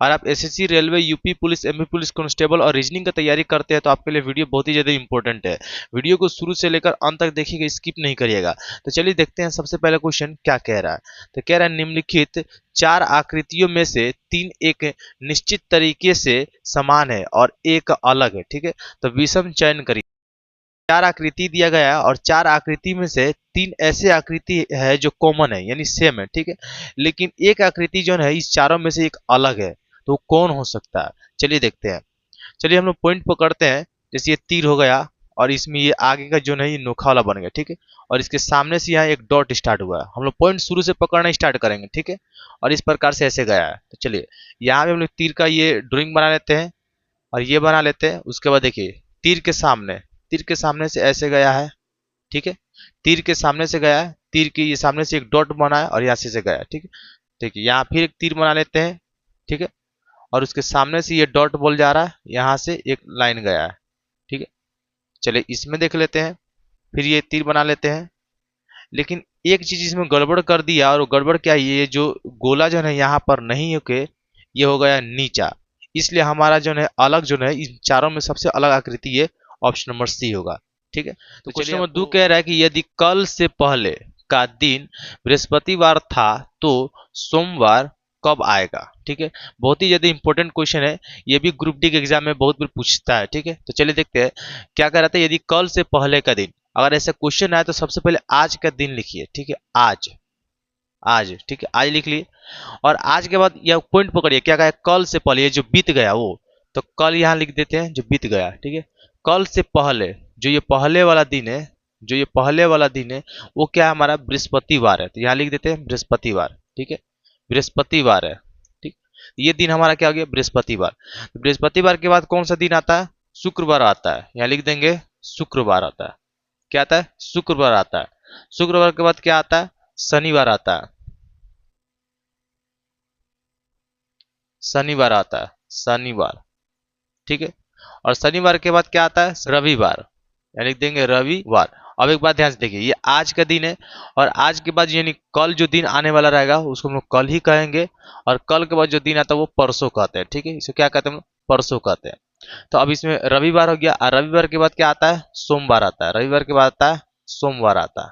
और आप SSC, railway, UP police, MP police constable और रीजनिंग का तैयारी करते हैं तो आपके लिए वीडियो बहुत ही ज़्यादा इंपॉर्टेंट है। वीडियो को शुरू से लेकर अंत तक देखिएगा, स्किप नहीं करिएगा। तो चलिए देखते हैं सबसे पहला क्वेश्चन क्या कह रहा है। तो कह रहा है निम्नलिखित 4 आकृतियों में से 3 एक निश्चित तरीके से समान है और एक अलग है। ठीक है, तो विषम चयन करिए। 4 आकृति दिया गया है और 4 आकृति में से 3 ऐसे आकृति है जो कॉमन है यानी सेम है। ठीक है, लेकिन एक आकृति जो है इस चारों में से एक अलग है, तो कौन हो सकता है? चलिए देखते हैं। चलिए हम लोग पॉइंट पकड़ते हैं। जैसे ये तीर हो गया और इसमें ये आगे का जो है ये नोखा वाला बन गया। ठीक है, और इसके सामने से यहाँ एक डॉट स्टार्ट हुआ है। हम लोग पॉइंट शुरू से पकड़ना स्टार्ट करेंगे। ठीक है, और इस प्रकार से ऐसे गया है। तो चलिए यहाँ पे हम लोग तीर का ये ड्राइंग बना लेते हैं और ये बना लेते हैं। उसके बाद देखिए तीर के सामने से ऐसे गया है। ठीक है, तीर के सामने से गया है, तीर के ये सामने से एक डॉट बना है और यहाँ से गया है। ठीक है, ठीक है, यहाँ फिर एक तीर बना लेते हैं। ठीक है, और उसके सामने से ये डॉट बोल जा रहा है, यहाँ से एक लाइन गया है। ठीक है, चलिए इसमें देख लेते हैं। फिर ये तीर बना लेते हैं, लेकिन एक चीज इसमें गड़बड़ कर दिया। और गड़बड़ क्या है, ये जो गोला जो है यहाँ पर नहीं होके ये हो गया नीचा, इसलिए हमारा जो है अलग जो है इन चारों में सबसे अलग आकृति ये ऑप्शन नंबर सी होगा। ठीक है, तो क्वेश्चन नंबर 2 कह रहा है कि यदि कल से पहले का दिन बृहस्पतिवार था तो सोमवार कब आएगा? ठीक है, बहुत ही ज्यादा इंपॉर्टेंट क्वेश्चन है, ये भी ग्रुप डी के एग्जाम में बहुत बार पूछता है। ठीक है, तो चलिए देखते हैं क्या कह रहा था। यदि कल से पहले का दिन, अगर ऐसा क्वेश्चन आए तो सबसे पहले आज का दिन लिखिए। ठीक है, आज, आज, ठीक है, आज लिख लिए। और आज के बाद यह पॉइंट पकड़िए, क्या कहा है? कल से पहले, ये जो बीत गया वो, तो कल यहाँ लिख देते हैं जो बीत गया। ठीक है, कल से पहले जो ये पहले वाला दिन है, जो ये पहले वाला दिन है वो क्या है? हमारा बृहस्पतिवार है, तो यहाँ लिख देते हैं बृहस्पतिवार। ठीक है, बृहस्पतिवार है। ठीक, ये दिन हमारा क्या हो गया? बृहस्पतिवार। तो बृहस्पतिवार के बाद कौन सा दिन आता है? शुक्रवार आता है, यहाँ लिख देंगे शुक्रवार आता है। क्या आता है? शुक्रवार आता है। शुक्रवार के बाद क्या आता है? शनिवार आता है। शनिवार आता है, शनिवार। ठीक है, और शनिवार के बाद क्या आता है? रविवार, यानी लिख देंगे रविवार। अब एक बात ध्यान से देखिए, ये आज का दिन है और आज के बाद यानी कल जो दिन आने वाला रहेगा उसको हम लोग कल ही कहेंगे, और कल के बाद जो दिन आता है वो परसों कहते हैं। ठीक है, इसे क्या कहते हैं? हम लोग परसों कहते हैं। तो अब इसमें रविवार हो गया, और रविवार के बाद क्या आता है? सोमवार आता है। रविवार के बाद आता है सोमवार आता है।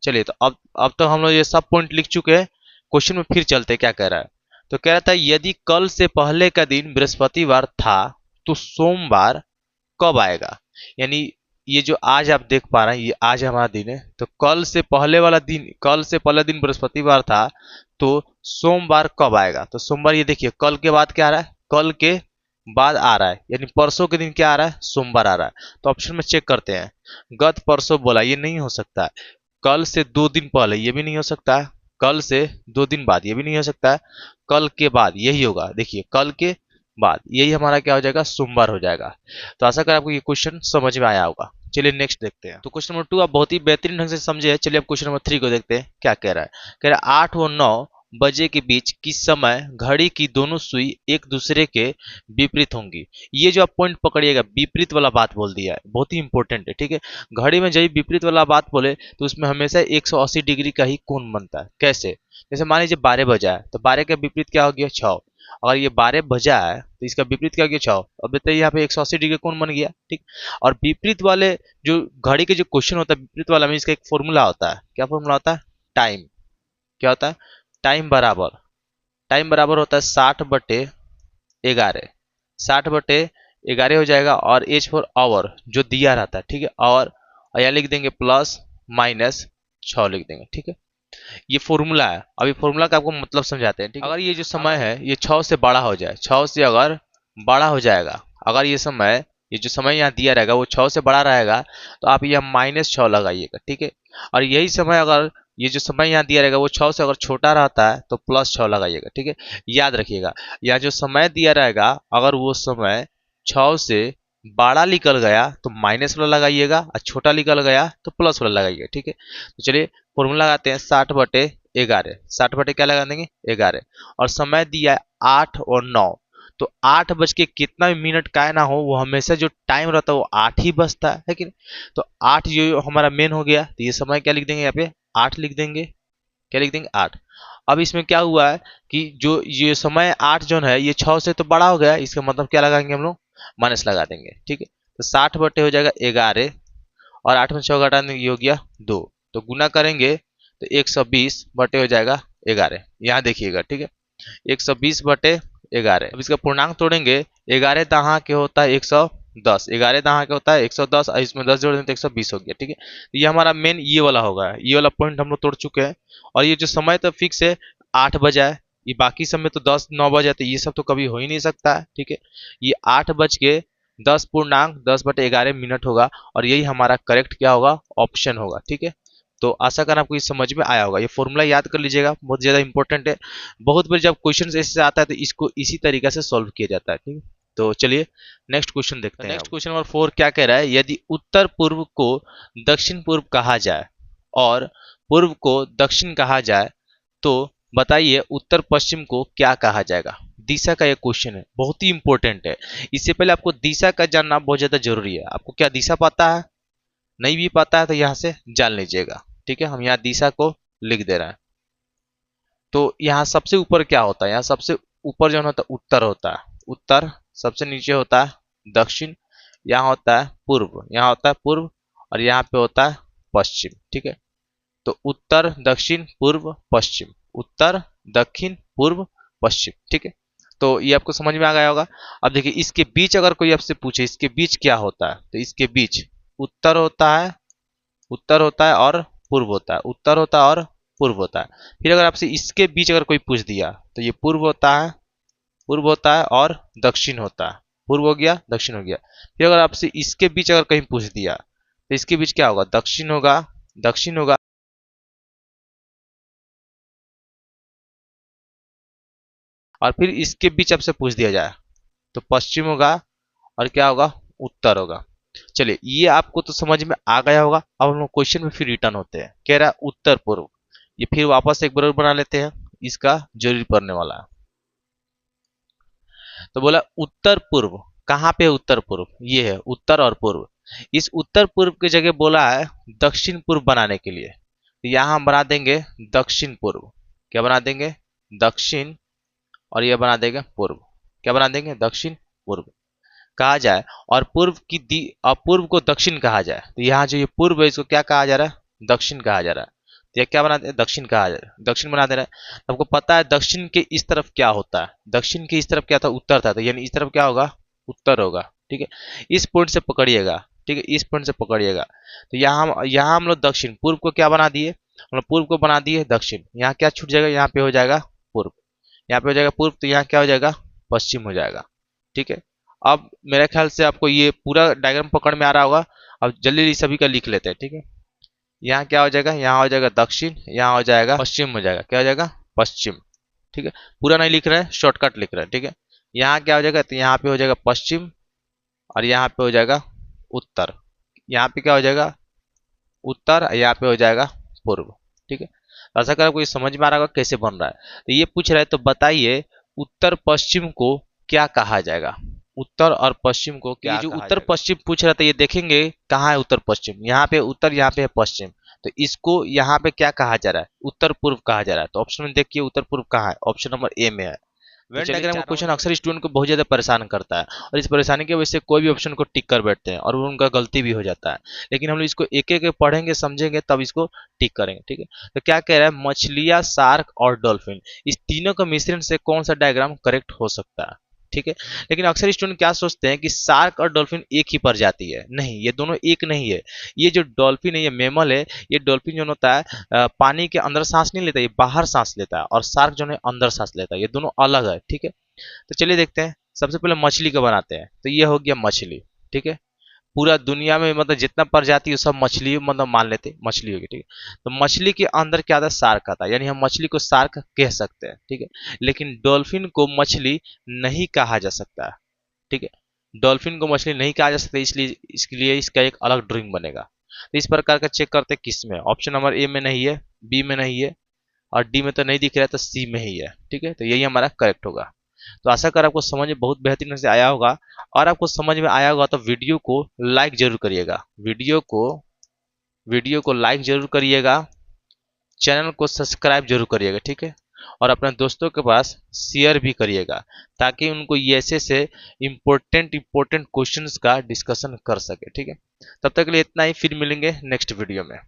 चलिए, तो अब तो हम लोग ये सब पॉइंट लिख चुके हैं। क्वेश्चन में फिर चलते क्या कह रहा है। तो कह रहा था यदि कल से पहले का दिन बृहस्पतिवार था तो सोमवार कब आएगा? यानी ये जो आज आप देख पा रहे हैं ये आज हमारा दिन है, तो कल से पहले वाला दिन, कल से पहले दिन बृहस्पतिवार था तो सोमवार कब आएगा? तो सोमवार, ये देखिए कल के बाद क्या आ रहा है? कल के बाद आ रहा है, यानी परसों के दिन क्या आ रहा है? सोमवार आ रहा है। तो ऑप्शन में चेक करते हैं। गत परसों बोला, ये नहीं हो सकता है। कल से 2 दिन पहले, ये भी नहीं हो सकता है। कल से 2 दिन बाद, ये भी नहीं हो सकता है। कल के बाद, यही होगा। देखिए कल के बाद, यही हमारा क्या हो जाएगा? सोमवार हो जाएगा। तो आशा कर आपको ये क्वेश्चन समझ में आया होगा। चलिए नेक्स्ट देखते हैं। तो क्वेश्चन नंबर 2 आप बहुत ही बेहतरीन ढंग से समझे हैं। चलिए अब क्वेश्चन नंबर 3 को देखते हैं क्या कह रहा है। कह रहा है 8 और 9 बजे के बीच किस समय घड़ी की दोनों सुई एक दूसरे के विपरीत होंगी? ये जो आप पॉइंट पकड़िएगा, विपरीत वाला बात बोल दिया है, बहुत ही इंपॉर्टेंट है। ठीक है, घड़ी में जब विपरीत वाला बात बोले तो उसमें हमेशा 180 डिग्री का ही कोण बनता है। कैसे? जैसे मान लीजिए 12 बजा है, तो 12 का विपरीत क्या हो गया? 6। अगर ये 12 बजा है तो इसका विपरीत क्या हो गया? 6। अब बताइए यहाँ पे 180 डिग्री कोण बन गया। ठीक, और विपरीत वाले जो घड़ी के जो क्वेश्चन होता है विपरीत वाला में, इसका एक फॉर्मूला होता है। क्या फॉर्मूला होता है? टाइम। क्या होता है? टाइम बराबर होता है 60/11। 60/11 हो जाएगा, और एच फॉर आवर जो दिया रहता है। ठीक है, और यहाँ लिख देंगे प्लस माइनस 6 लिख देंगे। ठीक है, ये फॉर्मूला है। अभी फॉर्मूला का आपको मतलब समझाते हैं। ठीक है, अगर ये जो समय है ये 6 से बड़ा हो जाए, 6 से अगर बड़ा हो जाएगा, अगर ये समय, ये जो समय यहाँ दिया रहेगा वो 6 से बड़ा रहेगा तो आप यहाँ -6 लगाइएगा। ठीक है, और यही समय, अगर ये जो समय यहाँ दिया रहेगा वो 6 से अगर छोटा रहता है तो +6 लगाइएगा। ठीक है, याद रखिएगा, यहाँ जो समय दिया रहेगा अगर वो समय 6 से बड़ा निकल गया तो माइनस वाला लगाइएगा, और छोटा निकल गया तो प्लस वाला लगाइएगा। ठीक है, तो चलिए फॉर्मूला लगाते हैं 60/11। 60 बटे क्या लगा देंगे? 11। और समय दिया है 8 और 9, तो 8 बज के कितना भी मिनट का ना हो वो हमेशा जो टाइम रहता है वो 8 ही बजता है कि नहीं? तो 8 जो हमारा मेन हो गया, तो ये समय क्या लिख देंगे? यहाँ पे 8 लिख देंगे। क्या लिख देंगे? 8। अब इसमें क्या हुआ है कि जो ये समय 8 जो है ये 6 से तो बड़ा हो गया, इसका मतलब क्या लगाएंगे हम लोग, माइनस लगा देंगे। ठीक है, तो 60 बटे हो जाएगा 11 और 8 में 6 घटा देंगे, ये हो गया 2, तो गुना करेंगे तो 120 बटे हो जाएगा 11। यहाँ देखिएगा, ठीक है, 120 बटे 11। अब इसका पूर्णांक तोड़ेंगे, 11 दहा के होता है 110, 11 दहा के होता है 110 और इसमें 10 जोड़ दें तो 120 हो गया। ठीक है, तो ये हमारा मेन ये वाला होगा, ये वाला पॉइंट हम लोग तोड़ चुके हैं। और ये जो समय तो फिक्स है 8 बजा है, ये बाकी समय तो 10 9 बजा, तो ये सब तो कभी हो ही नहीं सकता है। ठीक है, ये 8 बज के 10 पूर्णांक 10 बटे 11 मिनट होगा और यही हमारा करेक्ट क्या होगा, ऑप्शन होगा। ठीक है, तो आशा कर आपको ये समझ में आया होगा। ये फॉर्मूला याद कर लीजिएगा, बहुत ज्यादा इंपॉर्टेंट है। बहुत बार जब क्वेश्चन ऐसे आता है तो इसको इसी तरीके से सॉल्व किया जाता है। ठीक है, तो चलिए नेक्स्ट क्वेश्चन देखते हैं। नेक्स्ट क्वेश्चन नंबर 4 क्या कह रहा है, यदि उत्तर पूर्व को दक्षिण पूर्व कहा जाए और पूर्व को दक्षिण कहा जाए तो बताइए उत्तर पश्चिम को क्या कहा जाएगा। दिशा का ये क्वेश्चन है, बहुत ही इंपॉर्टेंट है। इससे पहले आपको दिशा का जानना बहुत ज्यादा जरूरी है। आपको क्या दिशा पता है, नहीं भी पता है तो यहाँ से जान लीजिएगा। ठीक है, हम यहाँ दिशा को लिख दे रहे हैं। तो यहाँ सबसे ऊपर क्या होता है, यहाँ सबसे ऊपर जो होता है उत्तर होता है, उत्तर सबसे नीचे होता है दक्षिण, यहाँ होता है पूर्व, यहाँ होता है पूर्व और यहाँ पे होता है पश्चिम। ठीक है, तो उत्तर दक्षिण पूर्व पश्चिम, उत्तर दक्षिण पूर्व पश्चिम। ठीक है, तो ये आपको समझ में आ गया होगा। अब देखिए इसके बीच अगर कोई आपसे पूछे इसके बीच क्या होता है, तो इसके बीच उत्तर होता है, उत्तर होता है और पूर्व होता है, उत्तर होता है और पूर्व होता है। फिर अगर आपसे इसके बीच अगर कोई पूछ दिया तो ये पूर्व होता है, पूर्व होता है और दक्षिण होता है, पूर्व हो गया दक्षिण हो गया। फिर अगर आपसे इसके बीच अगर कहीं पूछ दिया तो इसके बीच क्या होगा, दक्षिण होगा, दक्षिण होगा। और फिर इसके बीच आपसे पूछ दिया जाए तो पश्चिम होगा और क्या होगा, उत्तर होगा। चलिए ये आपको तो समझ में आ गया होगा। अब हम लोग क्वेश्चन में फिर रिटर्न होते हैं, कह रहा है उत्तर पूर्व, ये फिर वापस एक बार बना लेते हैं, इसका जरूरी पड़ने वाला है। तो बोला उत्तर पूर्व, कहाँ पे उत्तर पूर्व, ये है उत्तर और पूर्व। इस उत्तर पूर्व की जगह बोला है दक्षिण पूर्व बनाने के लिए, तो यहां हम बना देंगे दक्षिण पूर्व। क्या बना देंगे, दक्षिण, और यह बना देंगे पूर्व। क्या बना देंगे, दक्षिण पूर्व कहा जाए। और पूर्व की पूर्व को दक्षिण कहा जाए, तो यहाँ जो ये पूर्व है इसको क्या कहा जा रहा है, दक्षिण कहा जा रहा है। तो यह क्या बना दे, दक्षिण कहा जा रहा है, दक्षिण बना दे रहा है। आपको पता है दक्षिण के इस तरफ क्या होता है, दक्षिण के इस तरफ क्या था, उत्तर था, तो यानी इस तरफ क्या होगा, उत्तर होगा। ठीक है, इस पॉइंट से पकड़िएगा। ठीक है, इस पॉइंट से पकड़िएगा। तो यहाँ हम लोग दक्षिण, पूर्व को क्या बना दिए, हम लोग पूर्व को बना दिए दक्षिण। यहाँ क्या छूट जाएगा, यहाँ पे हो जाएगा पूर्व, यहाँ पे हो जाएगा पूर्व, तो यहाँ क्या हो जाएगा, पश्चिम हो जाएगा। ठीक है, अब मेरे ख्याल से आपको ये पूरा डायग्राम पकड़ में आ रहा होगा। अब जल्दी सभी का लिख लेते हैं। ठीक है, यहाँ क्या हो जाएगा, यहाँ हो जाएगा दक्षिण, यहाँ हो जाएगा पश्चिम हो जाएगा, क्या हो जाएगा, पश्चिम। ठीक है, पूरा नहीं लिख रहे हैं, शॉर्टकट लिख रहे हैं। ठीक है, यहाँ क्या हो जाएगा, तो यहाँ पे हो जाएगा पश्चिम और यहाँ पे हो जाएगा उत्तर, यहाँ पे क्या हो जाएगा, उत्तर, यहाँ पे हो जाएगा पूर्व। ठीक है, तो ऐसा कर आपको ये समझ में आ रहा होगा कैसे बन रहा है। तो ये पूछ रहा है, तो बताइए उत्तर पश्चिम को क्या कहा जाएगा, उत्तर और पश्चिम को क्या, जो उत्तर पश्चिम पूछ रहा था ये देखेंगे कहाँ है उत्तर पश्चिम, यहाँ पे उत्तर, यहाँ पे है पश्चिम, तो इसको यहाँ पे क्या कहा जा रहा है, उत्तर पूर्व कहा जा रहा है। तो ऑप्शन में देखिए उत्तर पूर्व कहाँ है, ऑप्शन नंबर ए में है। वेन डायग्राम का क्वेश्चन अक्सर स्टूडेंट को बहुत ज्यादा परेशान करता है और इस परेशानी की वजह से कोई भी ऑप्शन को टिक कर बैठते हैं और उनका गलती भी हो जाता है। लेकिन हम लोग इसको एक एक पढ़ेंगे समझेंगे तब इसको टिक करेंगे। ठीक है, तो क्या कह रहा है, मछलियां, शार्क और डॉल्फिन, इस तीनों का मिश्रण से कौन सा डायग्राम करेक्ट हो सकता है। ठीक है, लेकिन अक्सर स्टूडेंट क्या सोचते हैं कि शार्क और डॉल्फिन एक ही प्रजाति है, नहीं, ये दोनों एक नहीं है। ये जो डॉल्फिन है ये मैमल है, ये डॉल्फिन जो होता है पानी के अंदर सांस नहीं लेता, ये बाहर सांस लेता है, और शार्क जो है अंदर सांस लेता है, ये दोनों अलग है। ठीक है, तो चलिए देखते हैं, सबसे पहले मछली का बनाते हैं। तो ये हो गया मछली। ठीक है, पूरा दुनिया में मतलब जितना प्रजाति है सब मछली मतलब मान लेते मछली होगी। ठीक है, तो मछली के अंदर क्या आता है, शार्क आता है, यानी हम मछली को शार्क कह सकते हैं। ठीक है, लेकिन डॉल्फिन को मछली नहीं कहा जा सकता है। ठीक है, डॉल्फिन को मछली नहीं कहा जा सकता, इसलिए इसके लिए इसका एक अलग ड्राइंग बनेगा। तो इस प्रकार का चेक करते हैं किस में, ऑप्शन नंबर ए में नहीं है, बी में नहीं है और डी में तो नहीं दिख रहा है, तो सी में ही है। ठीक है, तो यही हमारा करेक्ट होगा। तो आशा कर आपको समझ में बहुत बेहतरीन से आया होगा, और आपको समझ में आया होगा तो वीडियो को लाइक जरूर करिएगा, वीडियो को लाइक जरूर करिएगा, चैनल को सब्सक्राइब जरूर करिएगा। ठीक है, और अपने दोस्तों के पास शेयर भी करिएगा, ताकि उनको ये ऐसे इम्पोर्टेंट क्वेश्चंस का डिस्कशन कर सके। ठीक है, तब तक के लिए इतना ही, फिर मिलेंगे नेक्स्ट वीडियो में।